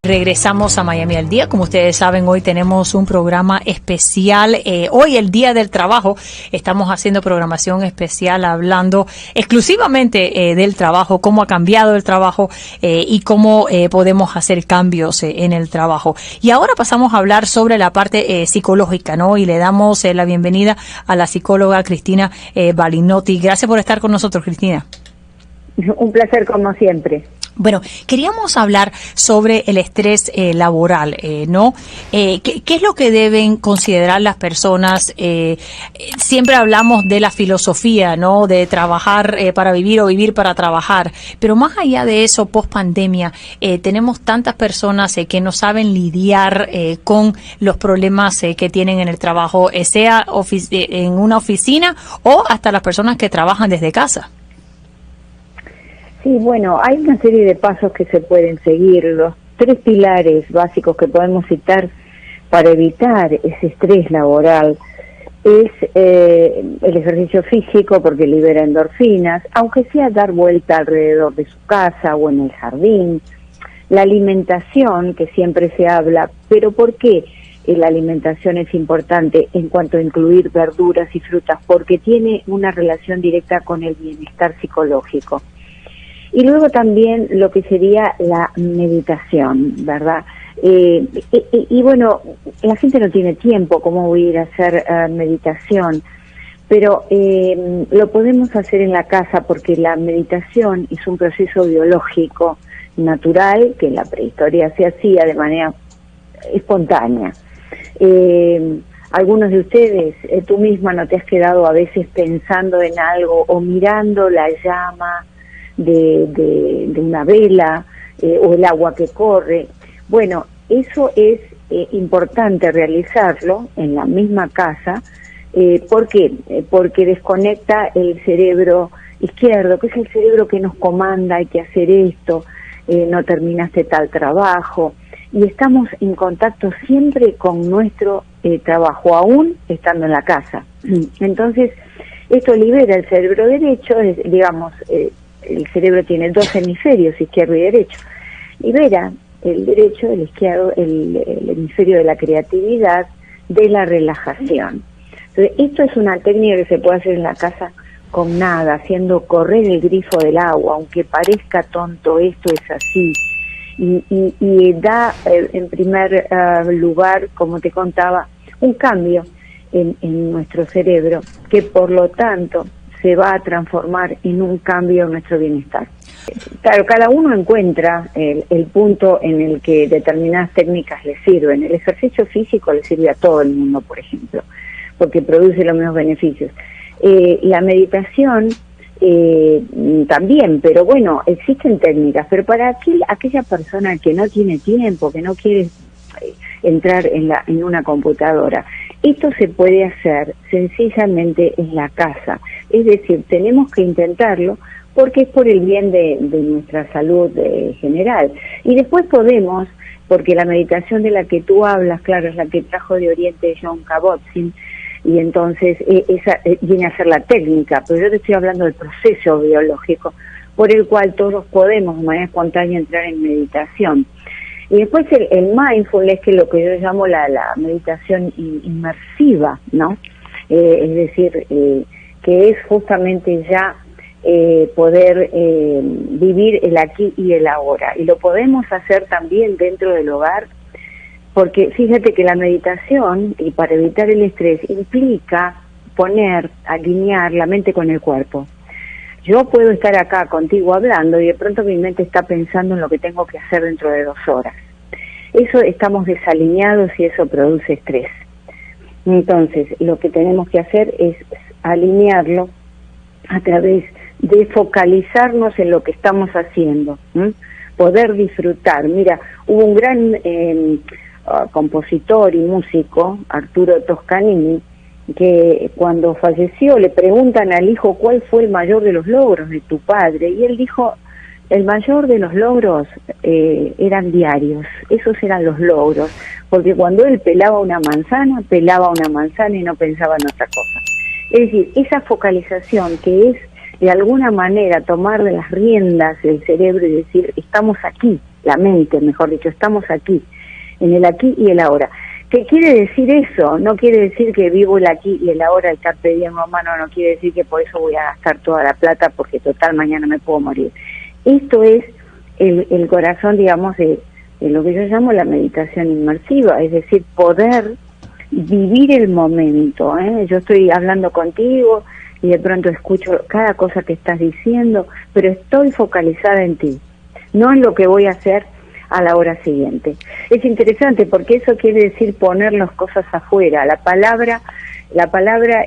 Regresamos a Miami al Día. Como ustedes saben, hoy tenemos un programa especial. Hoy, el Día del Trabajo, estamos haciendo programación especial hablando exclusivamente del trabajo, cómo ha cambiado el trabajo y cómo podemos hacer cambios en el trabajo. Y ahora pasamos a hablar sobre la parte psicológica, ¿no? Y le damos la bienvenida a la psicóloga Cristina Balinotti. Gracias por estar con nosotros, Cristina. Un placer, como siempre. Bueno, queríamos hablar sobre el estrés laboral, ¿no? ¿Qué es lo que deben considerar las personas? Siempre hablamos de la filosofía, ¿no? De trabajar para vivir o vivir para trabajar. Pero más allá de eso, post pandemia, tenemos tantas personas que no saben lidiar con los problemas que tienen en el trabajo, sea en una oficina o hasta las personas que trabajan desde casa. Sí, bueno, hay una serie de pasos que se pueden seguir. Los 3 pilares básicos que podemos citar para evitar ese estrés laboral es el ejercicio físico, porque libera endorfinas, aunque sea dar vuelta alrededor de su casa o en el jardín. La alimentación, que siempre se habla, pero ¿por qué la alimentación es importante en cuanto a incluir verduras y frutas? Porque tiene una relación directa con el bienestar psicológico. Y luego también lo que sería la meditación, ¿verdad? Y bueno, la gente no tiene tiempo, ¿cómo voy a ir a hacer meditación? Pero lo podemos hacer en la casa, porque la meditación es un proceso biológico natural que en la prehistoria se hacía de manera espontánea. Algunos de ustedes, tú misma no te has quedado a veces pensando en algo o mirando la llama de una vela o el agua que corre. Bueno, eso es importante realizarlo en la misma casa. ¿Por qué? Porque desconecta el cerebro izquierdo, que es el cerebro que nos comanda, hay que hacer esto, no terminaste tal trabajo, y estamos en contacto siempre con nuestro trabajo, aún estando en la casa. Entonces, esto libera el cerebro derecho, digamos, el cerebro tiene 2 hemisferios, izquierdo y derecho. Libera el derecho, el izquierdo, el hemisferio de la creatividad, de la relajación. Entonces, esto es una técnica que se puede hacer en la casa con nada, haciendo correr el grifo del agua, aunque parezca tonto, esto es así. Y da, en primer lugar, como te contaba, un cambio en nuestro cerebro, que por lo tanto se va a transformar en un cambio en nuestro bienestar. Claro, cada uno encuentra el punto en el que determinadas técnicas le sirven. El ejercicio físico le sirve a todo el mundo, por ejemplo, porque produce los mismos beneficios. La meditación también, pero bueno, existen técnicas, pero para aquella persona que no tiene tiempo, que no quiere entrar en una computadora, esto se puede hacer sencillamente en la casa. Es decir, tenemos que intentarlo porque es por el bien de nuestra salud general. Y después podemos, porque la meditación de la que tú hablas, claro, es la que trajo de Oriente Jon Kabat-Zinn, y entonces esa viene a ser la técnica, pero yo te estoy hablando del proceso biológico por el cual todos podemos de manera espontánea entrar en meditación. Y después el mindfulness, que es lo que yo llamo la meditación inmersiva, ¿no? Es decir, que es justamente ya poder vivir el aquí y el ahora. Y lo podemos hacer también dentro del hogar, porque fíjate que la meditación, y para evitar el estrés, implica alinear la mente con el cuerpo. Yo puedo estar acá contigo hablando y de pronto mi mente está pensando en lo que tengo que hacer dentro de 2 horas. Eso, estamos desalineados y eso produce estrés. Entonces, lo que tenemos que hacer es alinearlo a través de focalizarnos en lo que estamos haciendo, poder disfrutar. Mira, hubo un gran compositor y músico, Arturo Toscanini, que cuando falleció le preguntan al hijo cuál fue el mayor de los logros de tu padre, y él dijo, el mayor de los logros eran diarios, esos eran los logros, porque cuando él pelaba una manzana y no pensaba en otra cosa. Es decir, esa focalización que es de alguna manera tomar de las riendas del cerebro y decir, estamos aquí, la mente, mejor dicho, estamos aquí, en el aquí y el ahora. ¿Qué quiere decir eso? No quiere decir que vivo el aquí y el ahora, el carpe diem romano, no quiere decir que por eso voy a gastar toda la plata porque total mañana me puedo morir. Esto es el corazón, digamos, de lo que yo llamo la meditación inmersiva, es decir, poder vivir el momento, ¿eh? Yo estoy hablando contigo y de pronto escucho cada cosa que estás diciendo, pero estoy focalizada en ti, no en lo que voy a hacer a la hora siguiente. Es interesante porque eso quiere decir poner las cosas afuera. La palabra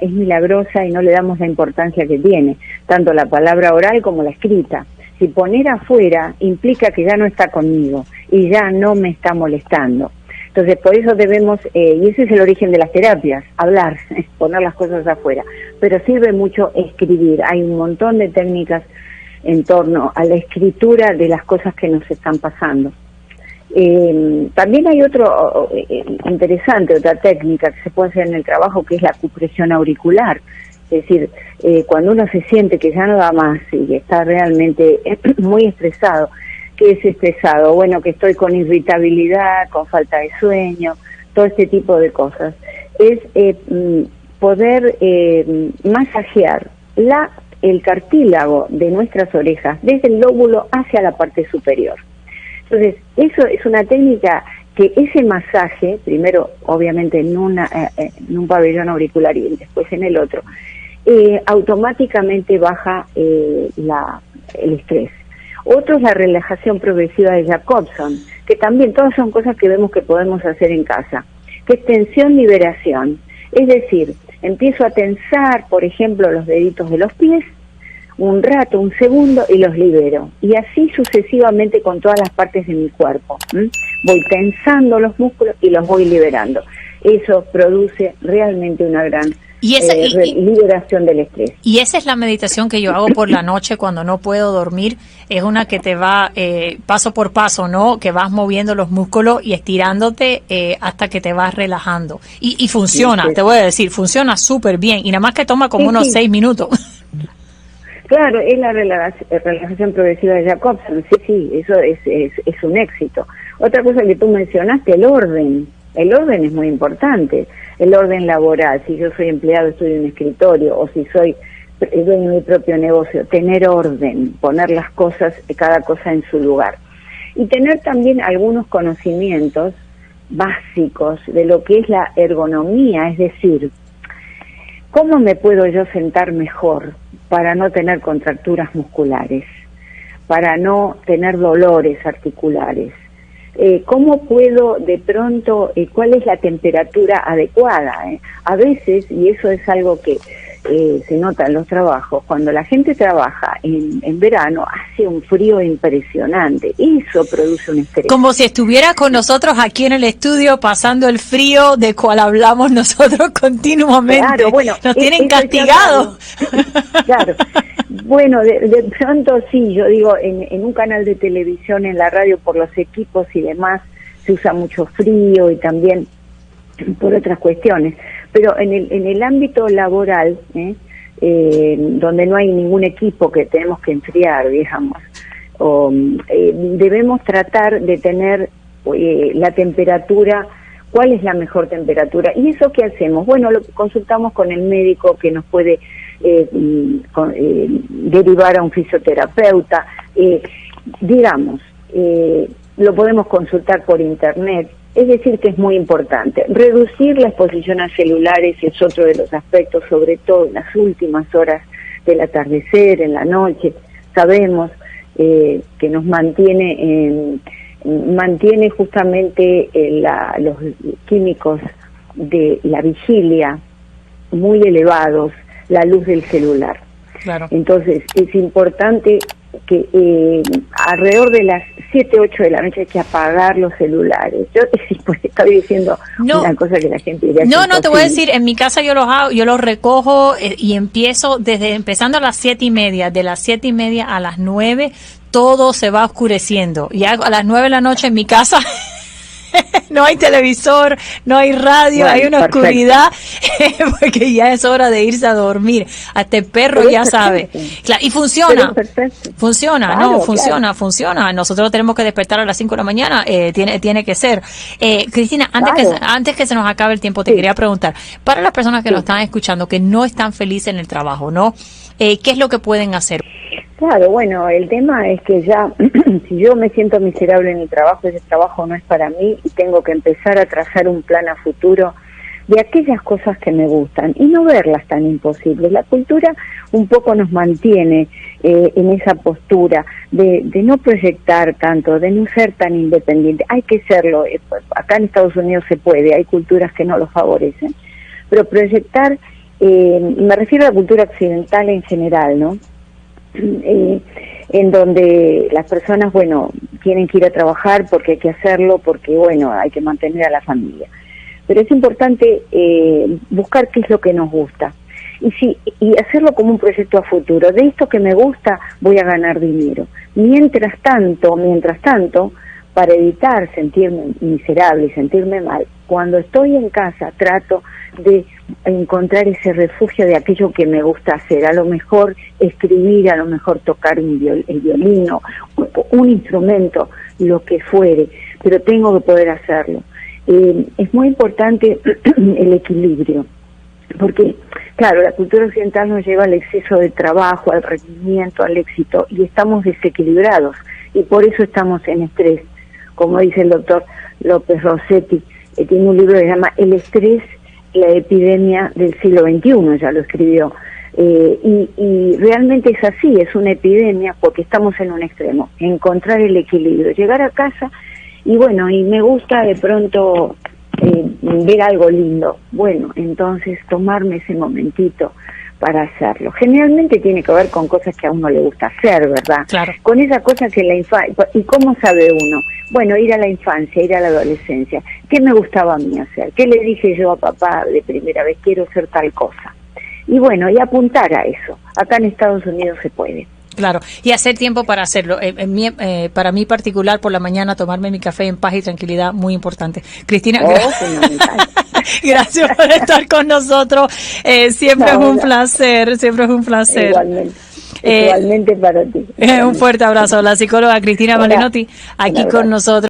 es milagrosa y no le damos la importancia que tiene, tanto la palabra oral como la escrita. Si poner afuera implica que ya no está conmigo y ya no me está molestando. Entonces, por eso debemos, y ese es el origen de las terapias, hablar, poner las cosas afuera. Pero sirve mucho escribir. Hay un montón de técnicas en torno a la escritura de las cosas que nos están pasando. También hay otro interesante, otra técnica que se puede hacer en el trabajo, que es la acupresión auricular. Es decir, cuando uno se siente que ya no da más y que está realmente muy estresado. ¿Qué es estresado? Bueno, que estoy con irritabilidad, con falta de sueño, todo este tipo de cosas. Es poder masajear el cartílago de nuestras orejas desde el lóbulo hacia la parte superior. Entonces, eso es una técnica que ese masaje, primero obviamente en un pabellón auricular y después en el otro, automáticamente baja el estrés. Otro es la relajación progresiva de Jacobson, que también todas son cosas que vemos que podemos hacer en casa, que es tensión-liberación. Es decir, empiezo a tensar, por ejemplo, los deditos de los pies, un rato, un segundo, y los libero. Y así sucesivamente con todas las partes de mi cuerpo. Voy tensando los músculos y los voy liberando. Eso produce realmente una gran liberación del estrés. Y esa es la meditación que yo hago por la noche cuando no puedo dormir. Es una que te va paso por paso, ¿no? Que vas moviendo los músculos y estirándote hasta que te vas relajando. Y funciona, sí. Te voy a decir, funciona súper bien. Y nada más que toma como unos 6 minutos. Claro, es la relajación progresiva de Jacobson. Sí, eso es un éxito. Otra cosa que tú mencionaste, el orden. El orden es muy importante. El orden laboral, si yo soy empleado, estoy en un escritorio, o si soy dueño de mi propio negocio, tener orden, poner las cosas, cada cosa en su lugar. Y tener también algunos conocimientos básicos de lo que es la ergonomía, es decir, ¿cómo me puedo yo sentar mejor para no tener contracturas musculares, para no tener dolores articulares? ¿Cómo puedo de pronto, cuál es la temperatura adecuada? A veces, y eso es algo que se nota en los trabajos, cuando la gente trabaja en verano, hace un frío impresionante, eso produce un estrés. Como si estuviera con nosotros aquí en el estudio pasando el frío de cual hablamos nosotros continuamente. Claro, bueno, nos tienen castigados. Claro. Bueno, de pronto sí, yo digo, en un canal de televisión, en la radio, por los equipos y demás, se usa mucho frío y también por otras cuestiones. Pero en el ámbito laboral, donde no hay ningún equipo que tenemos que enfriar, digamos, debemos tratar de tener la temperatura. ¿Cuál es la mejor temperatura? ¿Y eso qué hacemos? Bueno, lo consultamos con el médico que nos puede derivar a un fisioterapeuta. Digamos, lo podemos consultar por internet. Es decir, que es muy importante. Reducir la exposición a celulares es otro de los aspectos, sobre todo en las últimas horas del atardecer, en la noche. Sabemos que nos mantiene justamente los químicos de la vigilia muy elevados, la luz del celular. Claro. Entonces, es importante que alrededor de las 7, 8 de la noche hay que apagar los celulares. Yo pues estoy diciendo una cosa que la gente diría. No, te voy a decir, en mi casa yo los hago, yo los recojo y empiezo empezando a las 7:30, de las 7:30 a las 9, todo se va oscureciendo. Y a las 9 de la noche en mi casa no hay televisor, no hay radio, Bueno, hay una perfecto. oscuridad, porque ya es hora de irse a dormir. Hasta el perro Pero ya es sabe. perfecto. Claro, y Pero funciona. es perfecto. Funciona, Claro, no, funciona, claro. funciona. Nosotros tenemos que despertar a las 5 de la mañana, tiene que ser. Cristina, Claro. antes que se nos acabe el tiempo, te Sí. quería preguntar, para las personas que Sí. nos están escuchando, que no están felices en el trabajo, ¿no? ¿Qué es lo que pueden hacer? Claro, bueno, el tema es que ya, si yo me siento miserable en el trabajo, ese trabajo no es para mí y tengo que empezar a trazar un plan a futuro de aquellas cosas que me gustan y no verlas tan imposibles. La cultura un poco nos mantiene en esa postura de no proyectar tanto, de no ser tan independiente. Hay que serlo, acá en Estados Unidos se puede, hay culturas que no lo favorecen, pero proyectar, me refiero a la cultura occidental en general, ¿no? En donde las personas, bueno, tienen que ir a trabajar porque hay que hacerlo, porque, bueno, hay que mantener a la familia. Pero es importante buscar qué es lo que nos gusta y hacerlo como un proyecto a futuro. De esto que me gusta voy a ganar dinero. Mientras tanto, para evitar sentirme miserable y sentirme mal, cuando estoy en casa trato de encontrar ese refugio de aquello que me gusta hacer, a lo mejor escribir, a lo mejor tocar el violín o un instrumento, lo que fuere, pero tengo que poder hacerlo. Es muy importante el equilibrio, porque claro, la cultura occidental nos lleva al exceso de trabajo, al rendimiento, al éxito, y estamos desequilibrados, y por eso estamos en estrés. Como dice el doctor López Rossetti, tiene un libro que se llama El estrés, la epidemia del siglo XXI, ya lo escribió. Y realmente es así, es una epidemia porque estamos en un extremo, encontrar el equilibrio, llegar a casa y bueno, y me gusta de pronto ver algo lindo, bueno, entonces tomarme ese momentito para hacerlo. Generalmente tiene que ver con cosas que a uno le gusta hacer, ¿verdad? Claro. Con esa cosa que la infancia, ¿y cómo sabe uno? Bueno, ir a la infancia, ir a la adolescencia. ¿Qué me gustaba a mí hacer? ¿Qué le dije yo a papá de primera vez? Quiero hacer tal cosa. Y bueno, y apuntar a eso. Acá en Estados Unidos se puede. Claro, y hacer tiempo para hacerlo. Para mí particular, por la mañana, tomarme mi café en paz y tranquilidad, muy importante. Cristina, Fundamental. gracias por estar con nosotros. Siempre es un placer, siempre es un placer. Igualmente para ti. Un fuerte abrazo. La psicóloga Cristina Malenotti, aquí con nosotros.